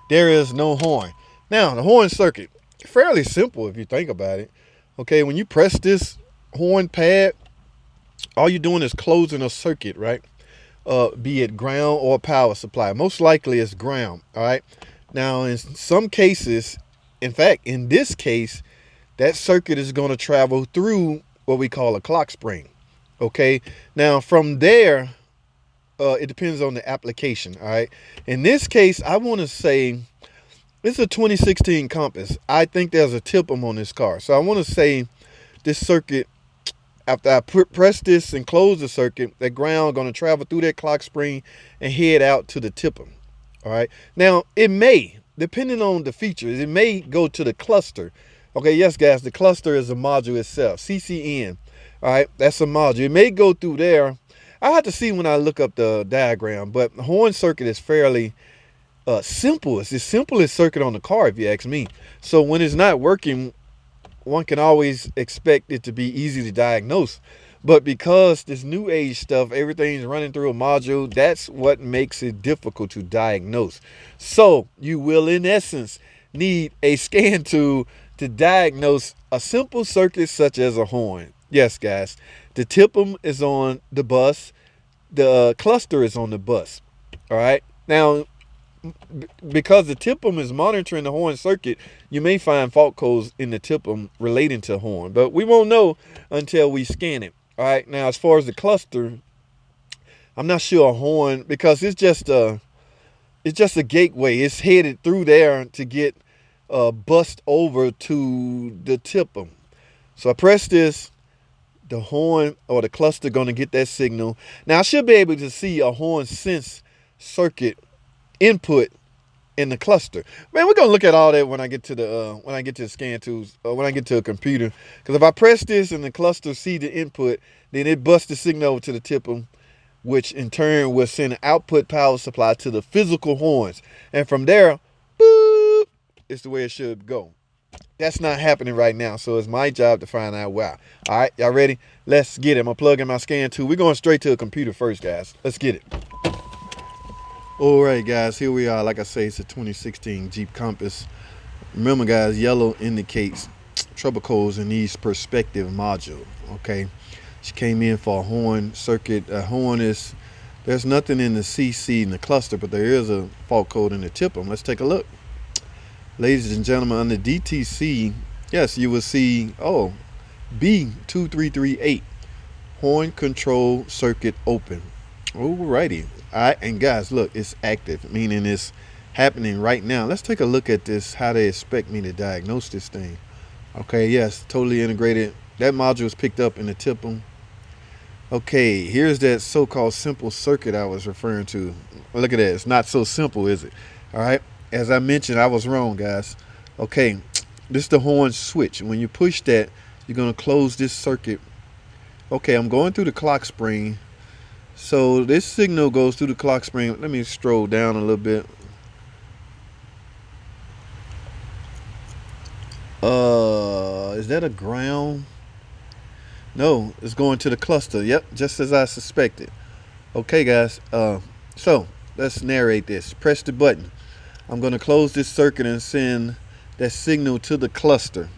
there is no horn. Now, the horn circuit, fairly simple if you think about it. Okay, when you press this horn pad, all you're doing is closing a circuit, right? Be it ground or power supply. Most likely it's ground, all right? Now, in some cases, in fact, in this case, that circuit is going to travel through what we call a clock spring, okay? Now, from there, it depends on the application, all right? In this case, I want to say, this is a 2016 Compass. I think there's a tip-em on this car. So I want to say this circuit, after I press this and close the circuit, that ground going to travel through that clock spring and head out to the tip-em. All right. Now, it may, depending on the features, it may go to the cluster. Okay, yes, guys, the cluster is a module itself, CCN. All right, that's a module. It may go through there. I have to see when I look up the diagram, but the horn circuit is fairly simple. It's the simplest circuit on the car, if you ask me. So when it's not working, one can always expect it to be easy to diagnose. But because this new age stuff, everything's running through a module, that's what makes it difficult to diagnose. So you will, in essence, need a scan tool to diagnose a simple circuit such as a horn. Yes, guys, the tip-em is on the bus. The cluster is on the bus. All right. Now, because the tip-em is monitoring the horn circuit, you may find fault codes in the tip-em relating to horn, but we won't know until we scan it. All right. Now, as far as the cluster, I'm not sure a horn, because it's just a gateway. It's headed through there to get bust over to the tip-em. So I press this, the horn or the cluster going to get that signal. Now I should be able to see a horn sense circuit input in the cluster. Man, we're gonna look at all that when I get to the scan tools, when I get to a computer. Because if I press this and the cluster see the input, then it busts the signal over to the tip-em, which in turn will send an output power supply to the physical horns. And from there, boop, it's the way it should go. That's not happening right now, so it's my job to find out why. All right, y'all ready? Let's get it. I'm gonna plug in my scan tool. We're going straight to a computer first, guys. Let's get it. All right, guys, here we are. Like I say, it's a 2016 Jeep Compass. Remember, guys, yellow indicates trouble codes in these perspective module. Okay, she came in for a horn circuit. A horn is, there's nothing in the CC in the cluster, but there is a fault code in the tip-em. Let's take a look. Ladies and gentlemen, under DTC, yes, you will see, oh, B2338, horn control circuit open. Alrighty. All right, and guys, look, it's active, meaning it's happening right now. Let's take a look at this, how they expect me to diagnose this thing. Okay, yes, totally integrated. That module is picked up in the tip-em. Okay, here's that so-called simple circuit I was referring to. Look at that. It's not so simple, is it? All right. As I mentioned, I was wrong, guys. Okay, this is the horn switch. When you push that, you're going to close this circuit. Okay, I'm going through the clock spring. So this signal goes through the clock spring. Let me scroll down a little bit. Is that a ground? No, it's going to the cluster. Yep, just as I suspected. Okay, guys. So let's narrate this. Press the button. I'm going to close this circuit and send that signal to the cluster.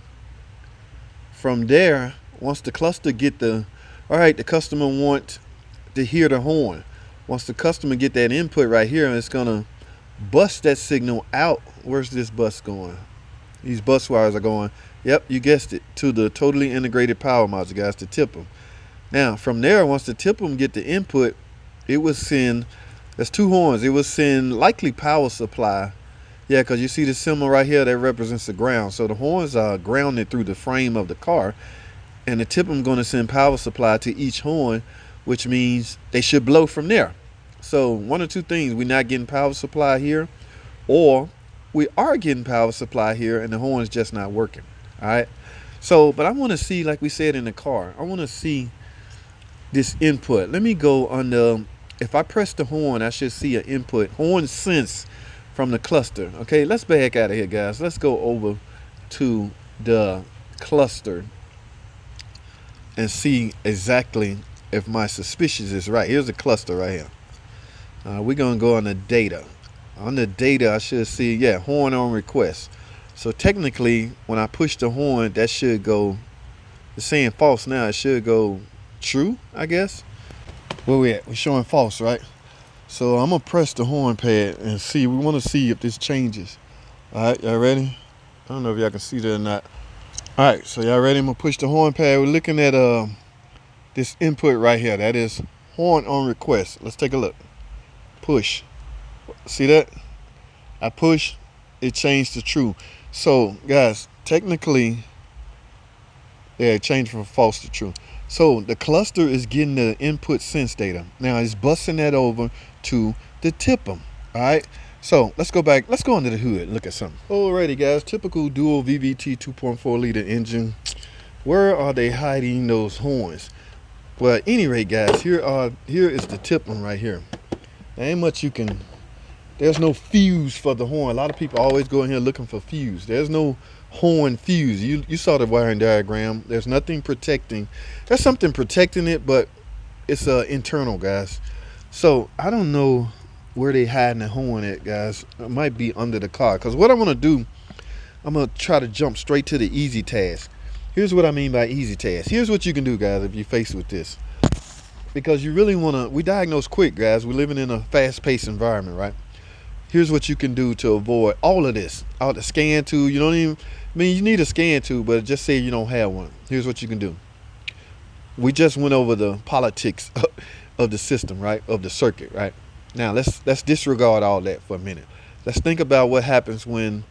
From there, once the cluster get the, all right, the customer want to hear the horn. Once the customer get that input right here, it's going to bust that signal out. Where's this bus going? These bus wires are going, yep, you guessed it, to the totally integrated power module, guys, to tip-em. Now, from there, once the tip-em get the input, it will send, there's two horns. It will send likely power supply. Yeah, because you see the symbol right here that represents the ground. So the horns are grounded through the frame of the car. And the tip-em going to send power supply to each horn, which means they should blow from there. So one or two things, we're not getting power supply here, or we are getting power supply here and the horn's just not working. All right. So, but I want to see, like we said in the car, I want to see this input. Let me go under, if I press the horn, I should see an input, horn sense from the cluster. Okay, let's back out of here, guys. Let's go over to the cluster and see exactly if my suspicion is right. Here's the cluster right here. We're going to go on the data. On the data, I should see, yeah, horn on request. So technically, when I push the horn, that should go, it's saying false now. It should go true, I guess. Where we at? We're showing false, right? So I'm going to press the horn pad and see. We want to see if this changes. All right, y'all ready? I don't know if y'all can see that or not. All right, so y'all ready? I'm going to push the horn pad. We're looking at this input right here. That is horn on request. Let's take a look. Push. See that? I push, it changed to true. So guys, technically, yeah, it changed from false to true. So the cluster is getting the input sense data. Now it's busting that over to the TIPM. All right. So let's go back. Let's go under the hood. Look at something. Alrighty, guys. Typical dual VVT 2.4 liter engine. Where are they hiding those horns? Well, at any rate, guys, here is the TIPM right here. There ain't much you can. There's no fuse for the horn. A lot of people always go in here looking for fuse. There's no horn fuse. You saw the wiring diagram. There's nothing protecting. There's something protecting it, but it's internal, guys. So I don't know where they hiding the horn at, guys. It might be under the car. Because what I'm going to do, I'm going to try to jump straight to the easy task. Here's what I mean by easy task. Here's what you can do, guys, if you're faced with this. Because you really want to, we diagnose quick, guys. We're living in a fast-paced environment, right? Here's what you can do to avoid all of this. All the scan tool, you don't even, I mean, you need a scan tool, but just say you don't have one. Here's what you can do. We just went over the politics of the system, right? Of the circuit, right? Now let's disregard all that for a minute. Let's think about what happens when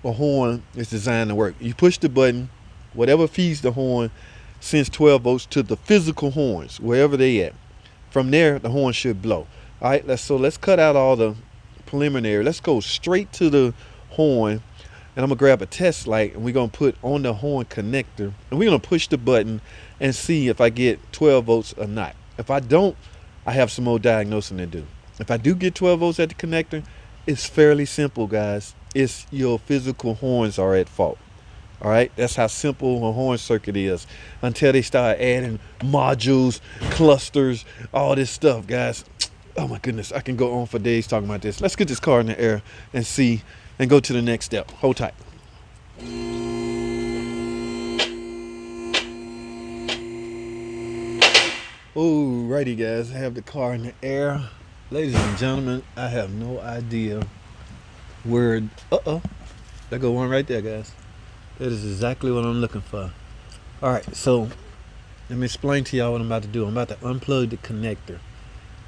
a horn is designed to work. You push the button, whatever feeds the horn sends 12 volts to the physical horns, wherever they at. From there, the horn should blow. All right, let's cut out all the preliminary. Let's go straight to the horn, and I'm gonna grab a test light, and we're gonna put on the horn connector, and we're gonna push the button and see if I get 12 volts or not. If I don't, I have some more diagnosing to do. If I do get 12 volts at the connector, it's fairly simple, guys. It's your physical horns are at fault. All right, that's how simple a horn circuit is until they start adding modules, clusters, all this stuff, guys. Oh my goodness, I can go on for days talking about this. Let's get this car in the air and see and go to the next step. Hold tight. Alrighty, guys, I have the car in the air. Ladies and gentlemen, I have no idea where, there go one right there, guys. That is exactly what I'm looking for. All right, so let me explain to y'all what I'm about to do. I'm about to unplug the connector,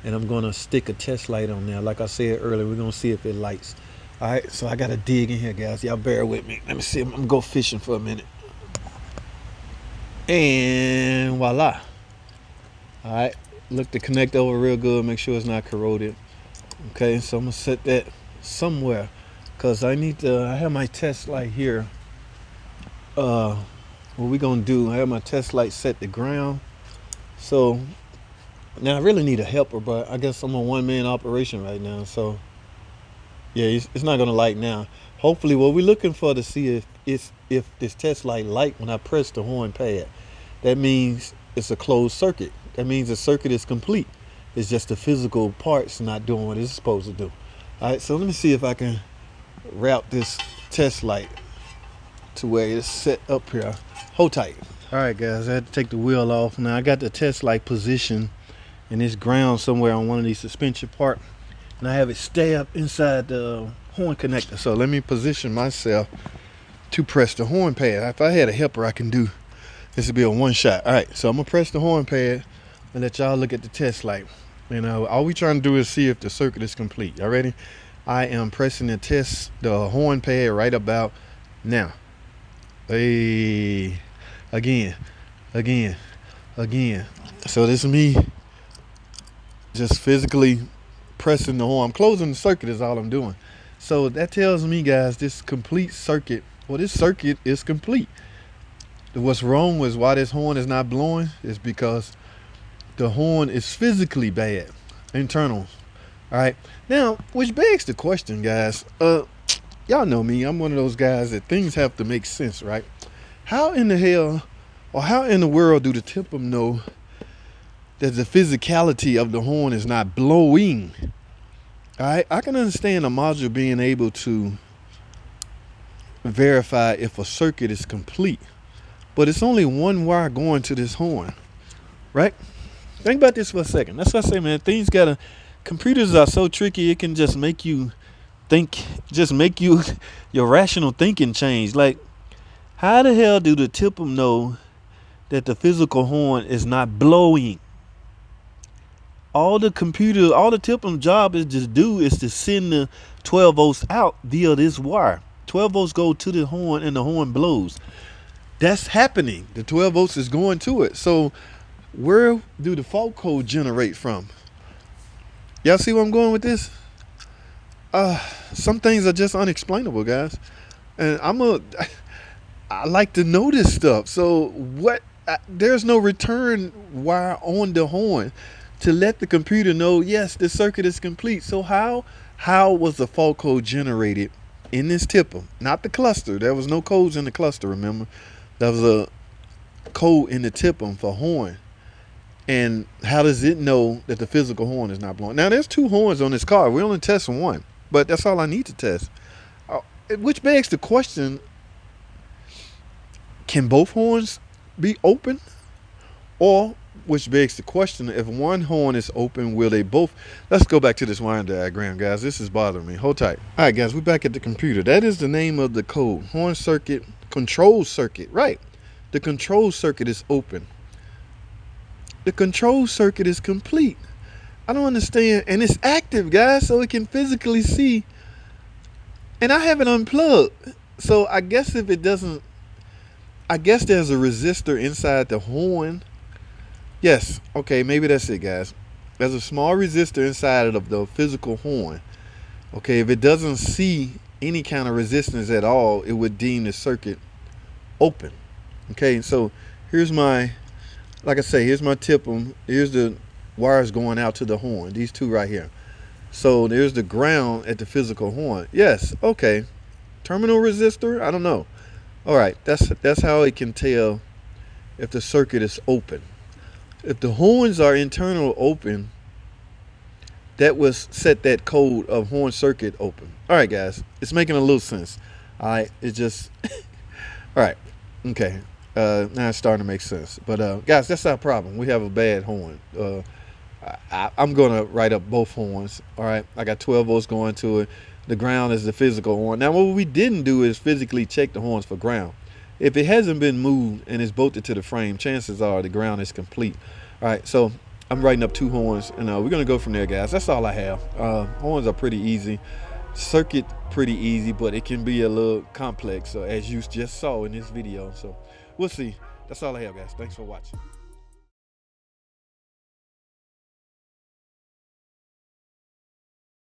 and I'm gonna stick a test light on there. Like I said earlier, we're gonna see if it lights. All right, so I gotta dig in here, guys. Y'all bear with me. Let me see. I'm gonna go fishing for a minute. And voila. All right, look the connector over real good. Make sure it's not corroded. Okay, so I'm gonna set that somewhere, cause I have my test light here. What we gonna do? I have my test light set to ground. So now I really need a helper, but I guess I'm a one-man operation right now. So yeah, it's not gonna light now. Hopefully, what we're looking for to see if this test light when I press the horn pad, that means it's a closed circuit. That means the circuit is complete. It's just the physical parts not doing what it's supposed to do. All right, so let me see if I can route this test light to where it's set up here. Hold tight. All right, guys, I had to take the wheel off. Now I got the test light position in this ground somewhere on one of these suspension parts, and I have it stay up inside the horn connector. So let me position myself to press the horn pad. If I had a helper, I can do this would be a one shot. All right, so I'm gonna press the horn pad and let y'all look at the test light. And all we trying to do is see if the circuit is complete. Y'all ready? I am pressing the horn pad right about now. Hey, again. So this is me just physically pressing the horn. I'm closing the circuit is all I'm doing. So that tells me, guys, this complete circuit, well, this circuit is complete. What's wrong with why this horn is not blowing is because the horn is physically bad, internal. All right, now, which begs the question, guys. Y'all know me. I'm one of those guys that things have to make sense, right? How in the hell, or how in the world do the TIPM know that the physicality of the horn is not blowing? I can understand a module being able to verify if a circuit is complete, but it's only one wire going to this horn, right? Think about this for a second. That's what I say, man. Computers are so tricky. It can just make you think, just make you your rational thinking change. Like, how the hell do the TIPM know that the physical horn is not blowing? All the TIPM job is to send the 12 volts out via this wire. 12 volts go to the horn and the horn blows. That's happening. The 12 volts is going to it. So where do the fault code generate from? Y'all see where I'm going with this? Some things are just unexplainable, guys. And I like to know this stuff. So there's no return wire on the horn to let the computer know, yes, the circuit is complete. So how was the fault code generated in this TIPM? Not the cluster. There was no codes in the cluster, remember? There was a code in the TIPM for horn. And how does it know that the physical horn is not blowing? Now, there's 2 horns on this car. We only test one, but that's all I need to test. Which begs the question, can both horns be open? Or, which begs the question, if one horn is open, will they both? Let's go back to this wiring diagram, guys. This is bothering me. Hold tight. All right, guys, we're back at the computer. That is the name of the code. Horn circuit, control circuit. Right. The control circuit is open. The control circuit is complete. I don't understand. And it's active, guys, so it can physically see. And I have it unplugged. So I guess if it doesn't, I guess there's a resistor inside the horn. Yes. Okay, maybe that's it, guys. There's a small resistor inside of the physical horn. Okay, if it doesn't see any kind of resistance at all, it would deem the circuit open. Okay, so here's my, like I say, here's my TIPM. Here's the wires going out to the horn. These 2 right here. So there's the ground at the physical horn. Yes, okay. Terminal resistor? I don't know. All right, that's how it can tell if the circuit is open. If the horns are internal open, that was set that code of horn circuit open. All right, guys, it's making a little sense. All right, it just, all right, okay. Now it's starting to make sense. But guys, that's our problem. We have a bad horn. I'm gonna write up both horns. All right, I got 12 volts going to it. The ground is the physical horn. Now what we didn't do is physically check the horns for ground. If it hasn't been moved and it's bolted to the frame, chances are the ground is complete. All right, so I'm writing up 2 horns, and we're gonna go from there, guys. That's all I have. Horns are pretty easy. Circuit pretty easy, but it can be a little complex, as you just saw in this video. So we'll see. That's all I have, guys. Thanks for watching.